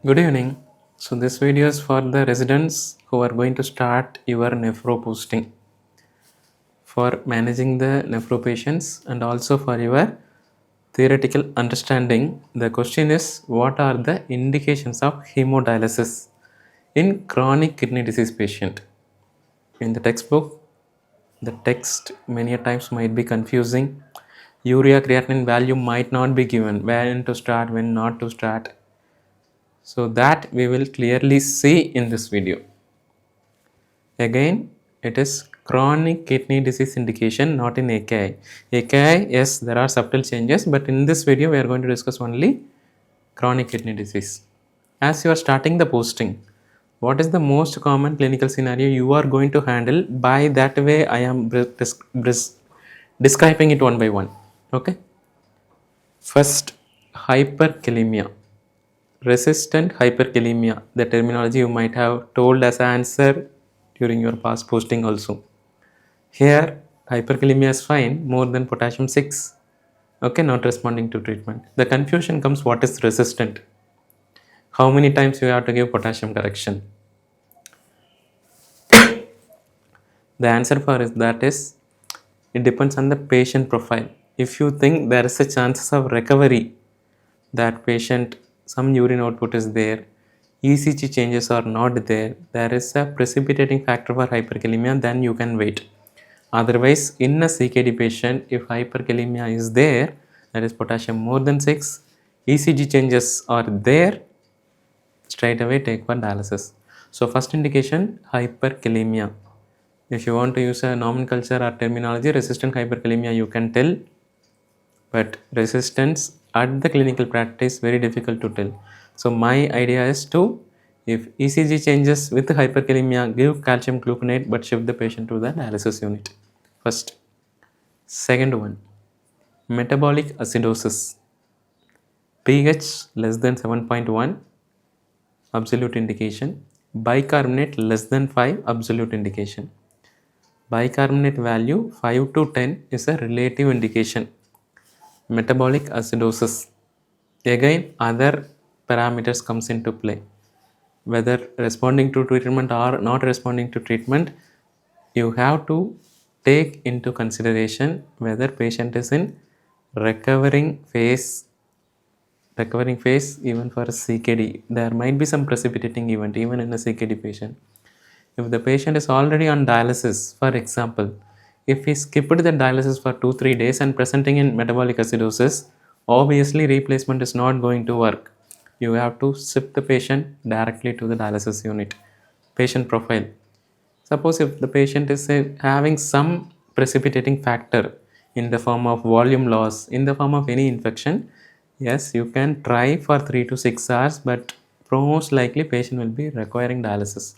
Good evening. So this video is for the residents who are going to start your nephro posting for managing the nephro patients and also for your theoretical understanding. The question is, what are the indications of hemodialysis in chronic kidney disease patient? In the textbook, the text many a times might be confusing. Urea creatinine value might not be given, when to start, when not to start. So that we will clearly see in this video. Again, it is chronic kidney disease indication, not in AKI. AKI, yes, there are subtle changes, but in this video we are going to discuss only chronic kidney disease. As you are starting the posting, what is the most common clinical scenario you are going to handle? By that way, I am describing it one by one. Okay. First, hyperkalemia. Resistant hyperkalemia, the terminology you might have told as an answer during your past posting also. Here, hyperkalemia is fine, more than potassium 6. Okay, not responding to treatment. The confusion comes, what is resistant? How many times you have to give potassium correction? The answer for that is, it depends on the patient profile. If you think there is a chances of recovery, that patient, some urine output is there, ECG changes are not there, there is a precipitating factor for hyperkalemia, then you can wait. Otherwise, in a CKD patient, if hyperkalemia is there, that is potassium more than 6, ECG changes are there, straight away take for dialysis. So first indication, hyperkalemia. If you want to use a nomenclature or terminology, resistant hyperkalemia you can tell, but resistance at the clinical practice very difficult to tell. So my idea is to, if ECG changes with hyperkalemia, give calcium gluconate but shift the patient to the dialysis unit. First. Second one, metabolic acidosis. pH less than 7.1, absolute indication. Bicarbonate less than 5, absolute indication. Bicarbonate value 5 to 10 is a relative indication. Metabolic acidosis, again other parameters comes into play, whether responding to treatment or not responding to treatment. You have to take into consideration whether patient is in recovering phase even for a CKD. There might be some precipitating event even in a CKD patient. If the patient is already on dialysis, for example, if he skipped the dialysis for 2-3 days and presenting in metabolic acidosis, obviously replacement is not going to work. You have to shift the patient directly to the dialysis unit. Patient profile. Suppose if the patient is having some precipitating factor in the form of volume loss, in the form of any infection, yes, you can try for 3 to 6 hours, but most likely patient will be requiring dialysis.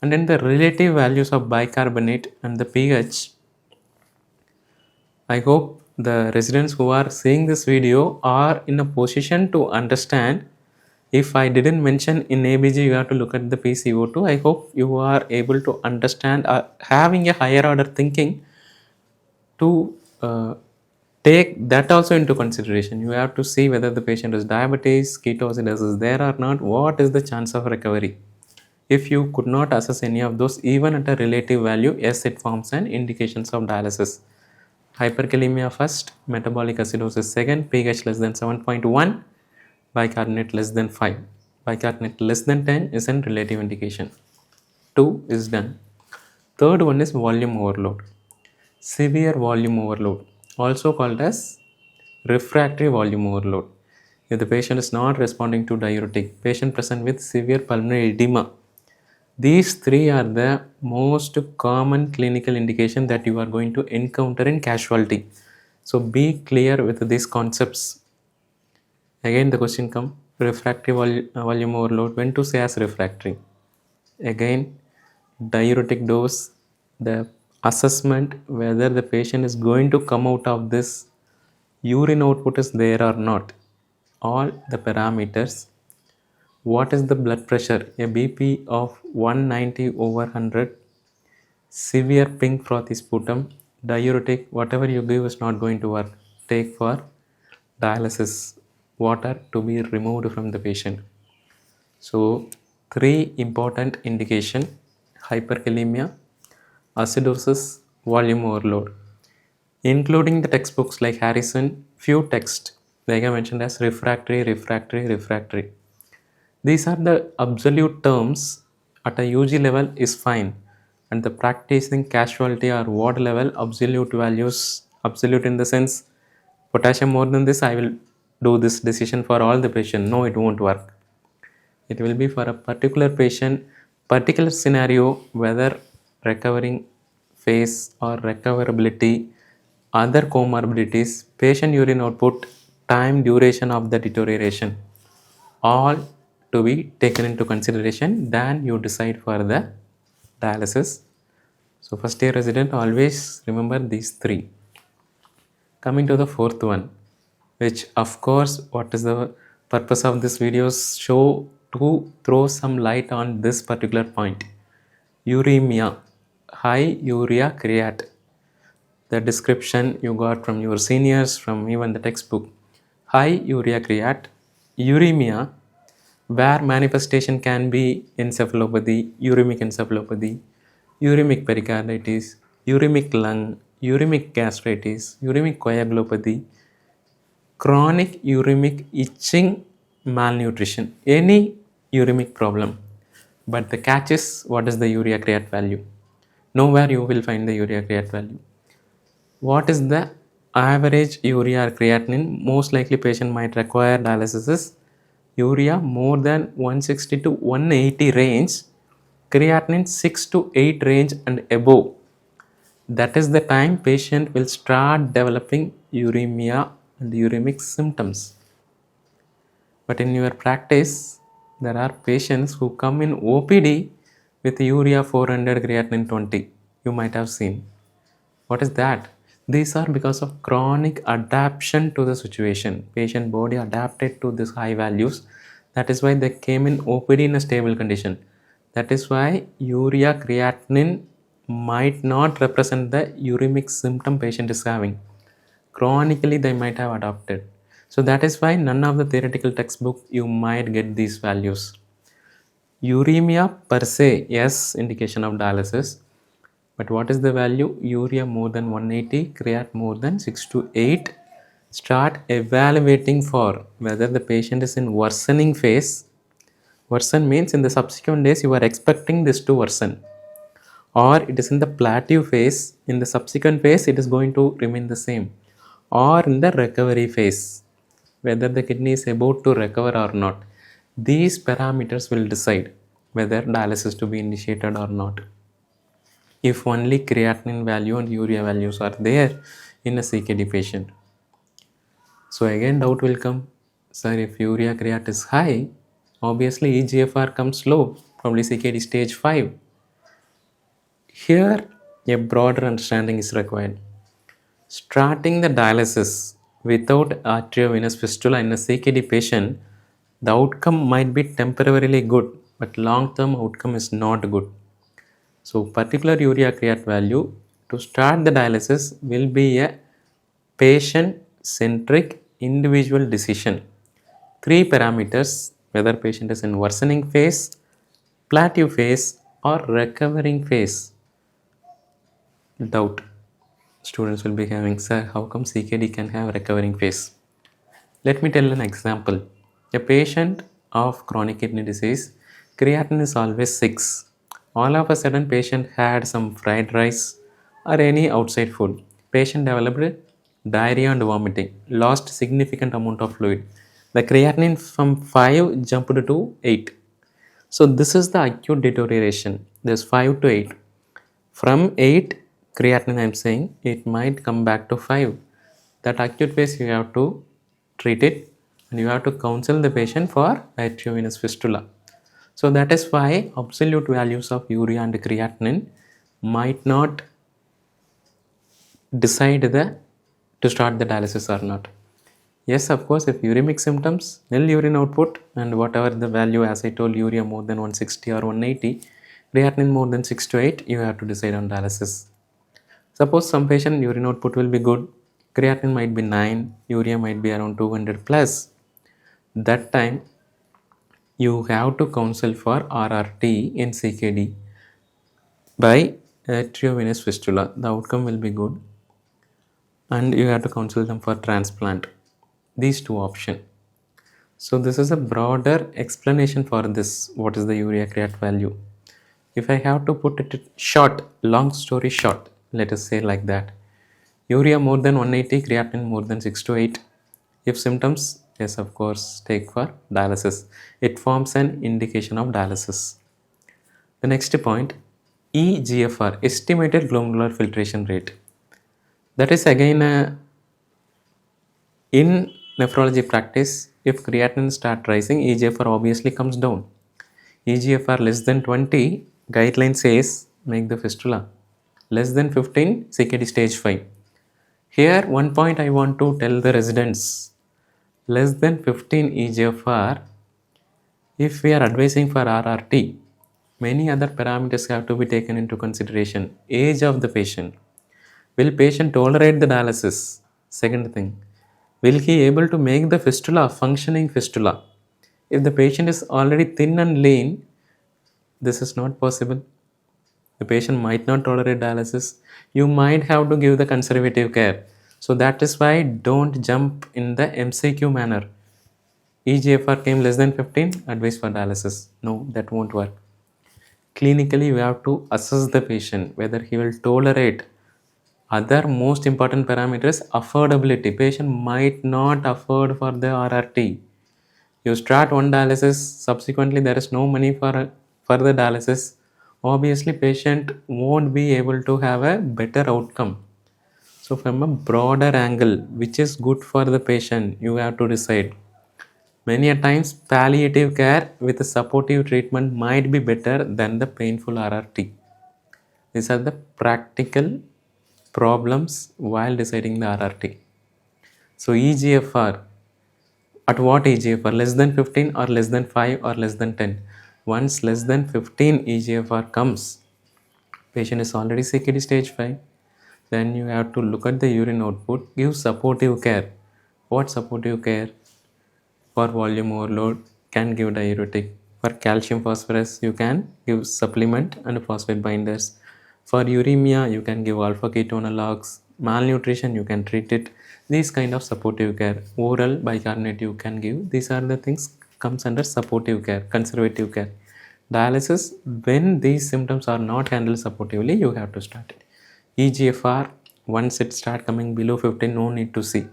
And then the relative values of bicarbonate and the pH. I hope the residents who are seeing this video are in a position to understand. If I didn't mention in ABG you have to look at the PCO2, I hope you are able to understand, having a higher order thinking to take that also into consideration. You have to see whether the patient is diabetes, ketoacidosis there or not, what is the chance of recovery. If you could not assess any of those, even at a relative value, yes, it forms an indications of dialysis. Hyperkalemia first, metabolic acidosis second, pH less than 7.1, bicarbonate less than 5. Bicarbonate less than 10 is a relative indication. 2 is done. Third one is volume overload. Severe volume overload, also called as refractory volume overload. If the patient is not responding to diuretic, patient present with severe pulmonary edema, these three are the most common clinical indication that you are going to encounter in casualty. So be clear with these concepts. Again the question comes, refractory volume overload, when to say as refractory. Again, diuretic dose, the assessment whether the patient is going to come out of this, urine output is there or not, all the parameters. What is the blood pressure? A BP of 190 over 100, severe pink frothy sputum, diuretic, whatever you give is not going to work. Take for dialysis, water to be removed from the patient. So 3 important indication: hyperkalemia, acidosis, volume overload. Including the textbooks like Harrison, few text like I mentioned as refractory, refractory, refractory. These are the absolute terms at a UG level is fine, and the practicing casualty or ward level absolute values, absolute in the sense potassium more than this, I will do this decision for all the patient. No, it won't work. It will be for a particular patient, particular scenario, whether recovering phase or recoverability, other comorbidities, patient urine output, time duration of the deterioration, all to be taken into consideration. Then you decide for the dialysis. So first year resident, always remember these 3. Coming to the fourth one, which of course, what is the purpose of this video? Show to throw some light on this particular point. Uremia, high urea creat. The description you got from your seniors, from even the textbook. High urea creat, uremia, where manifestation can be encephalopathy, uremic encephalopathy, uremic pericarditis, uremic lung, uremic gastritis, uremic coagulopathy, chronic uremic itching, malnutrition, any uremic problem. But the catch is, what is the urea creat value? Nowhere you will find the urea creat value. What is the average urea or creatinine? Most likely patient might require dialysis is urea more than 160 to 180 range, creatinine 6 to 8 range and above. That is the time patient will start developing uremia and uremic symptoms. But in your practice, there are patients who come in OPD with urea 400, creatinine 20. You might have seen. What is that? These are because of chronic adaptation to the situation. Patient body adapted to these high values. That is why they came in OPD in a stable condition. That is why urea creatinine might not represent the uremic symptom patient is having. Chronically, they might have adopted. So that is why none of the theoretical textbook you might get these values. Uremia per se, yes, indication of dialysis. But what is the value? Urea more than 180, creat more than 6 to 8. Start evaluating for whether the patient is in worsening phase. Worsen means in the subsequent days you are expecting this to worsen. Or it is in the plateau phase. In the subsequent phase it is going to remain the same. Or in the recovery phase, whether the kidney is about to recover or not. These parameters will decide whether dialysis to be initiated or not. If only creatinine value and urea values are there in a CKD patient. So again doubt will come, sir, if urea creat is high, obviously EGFR comes low, probably CKD stage 5. Here a broader understanding is required. Starting the dialysis without arteriovenous fistula in a CKD patient, the outcome might be temporarily good, but long-term outcome is not good. So particular urea creat value to start the dialysis will be a patient-centric individual decision. 3 parameters, whether patient is in worsening phase, plateau phase or recovering phase. Doubt. Students will be having, sir, how come CKD can have recovering phase? Let me tell an example. A patient of chronic kidney disease, creatinine is always 6. All of a sudden patient had some fried rice or any outside food. Patient developed diarrhea and vomiting, lost significant amount of fluid. The creatinine from 5 jumped to 8. So this is the acute deterioration. There's 5 to 8. From 8 creatinine, I'm saying it might come back to 5. That acute phase you have to treat it and you have to counsel the patient for arteriovenous fistula. So that is why absolute values of urea and creatinine might not decide to start the dialysis or not. Yes, of course, if uremic symptoms, nil urine output and whatever the value, as I told, urea more than 160 or 180, creatinine more than 6 to 8, you have to decide on dialysis. Suppose some patient urine output will be good, creatinine might be 9, urea might be around 200 plus. That time you have to counsel for RRT in CKD by arteriovenous fistula. The outcome will be good, and you have to counsel them for transplant. These two options. So this is a broader explanation for this. What is the urea creat value? If I have to put it short, long story short, let us say like that. Urea more than 180, creatinine more than 6 to 8. If symptoms, yes, of course, take for dialysis. It forms an indication of dialysis. The next point, eGFR, estimated glomerular filtration rate. That is again in nephrology practice, if creatinine start rising, eGFR obviously comes down. eGFR less than 20, guideline says make the fistula. Less than 15, CKD stage 5. Here, one point I want to tell the residents. Less than 15 eGFR, if we are advising for RRT, many other parameters have to be taken into consideration. Age of the patient. Will patient tolerate the dialysis? Second thing. Will he able to make the fistula functioning fistula? If the patient is already thin and lean, this is not possible. The patient might not tolerate dialysis. You might have to give the conservative care. So that is why don't jump in the MCQ manner. eGFR came less than 15, advice for dialysis. No, that won't work. Clinically, we have to assess the patient whether he will tolerate. Other most important parameters, affordability. Patient might not afford for the RRT. You start one dialysis, subsequently there is no money for further dialysis. Obviously, patient won't be able to have a better outcome. So from a broader angle, which is good for the patient, you have to decide. Many a times, palliative care with a supportive treatment might be better than the painful RRT. These are the practical problems while deciding the RRT. So eGFR, at what eGFR? Less than 15 or less than 5 or less than 10? Once less than 15 eGFR comes, patient is already CKD stage 5. Then you have to look at the urine output, give supportive care. What supportive care? For volume overload, can give diuretic. For calcium phosphorus, you can give supplement and phosphate binders. For uremia, you can give alpha ketone analogs. Malnutrition, you can treat it. These kind of supportive care. Oral bicarbonate you can give. These are the things comes under supportive care, conservative care. Dialysis, when these symptoms are not handled supportively, you have to start it. eGFR, once it start coming below 15, no need to see.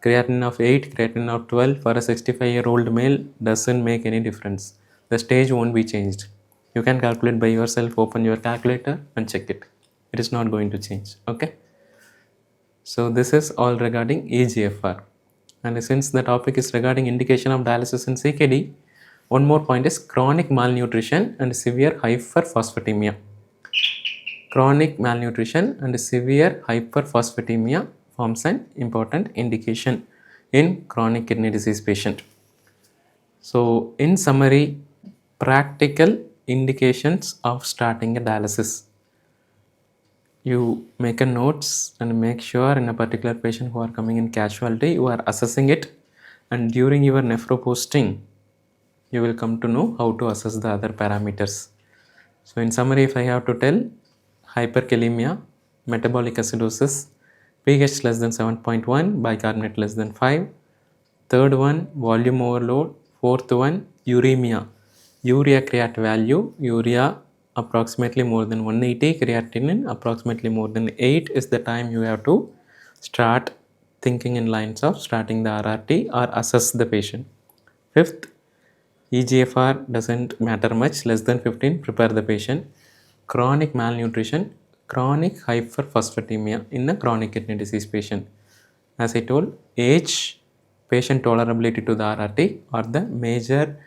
Creatinine of 8, creatinine of 12 for a 65-year-old male doesn't make any difference. The stage won't be changed. You can calculate by yourself, open your calculator and check it. It is not going to change. Okay. So this is all regarding eGFR. And since the topic is regarding indication of dialysis in CKD, one more point is chronic malnutrition and severe hyperphosphatemia. Chronic malnutrition and severe hyperphosphatemia forms an important indication in chronic kidney disease patient. So in summary, practical indications of starting a dialysis. You make a notes and make sure in a particular patient who are coming in casualty, you are assessing it, and during your nephro posting, you will come to know how to assess the other parameters. So in summary, if I have to tell, hyperkalemia, metabolic acidosis, pH less than 7.1, bicarbonate less than 5. Third one, volume overload. Fourth one, uremia. Urea creat value, urea approximately more than 180, creatinine approximately more than 8 is the time you have to start thinking in lines of starting the RRT or assess the patient. Fifth, eGFR doesn't matter much, less than 15, prepare the patient. Chronic malnutrition, chronic hyperphosphatemia in a chronic kidney disease patient. As I told, age, patient tolerability to the RRT are the major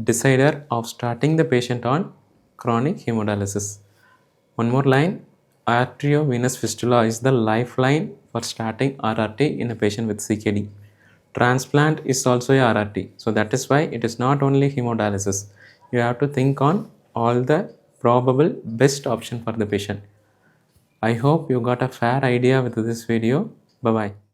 decider of starting the patient on chronic hemodialysis. One more line, arteriovenous fistula is the lifeline for starting RRT in a patient with CKD. Transplant is also a RRT. So that is why it is not only hemodialysis. You have to think on all the probable best option for the patient. I hope you got a fair idea with this video. Bye bye.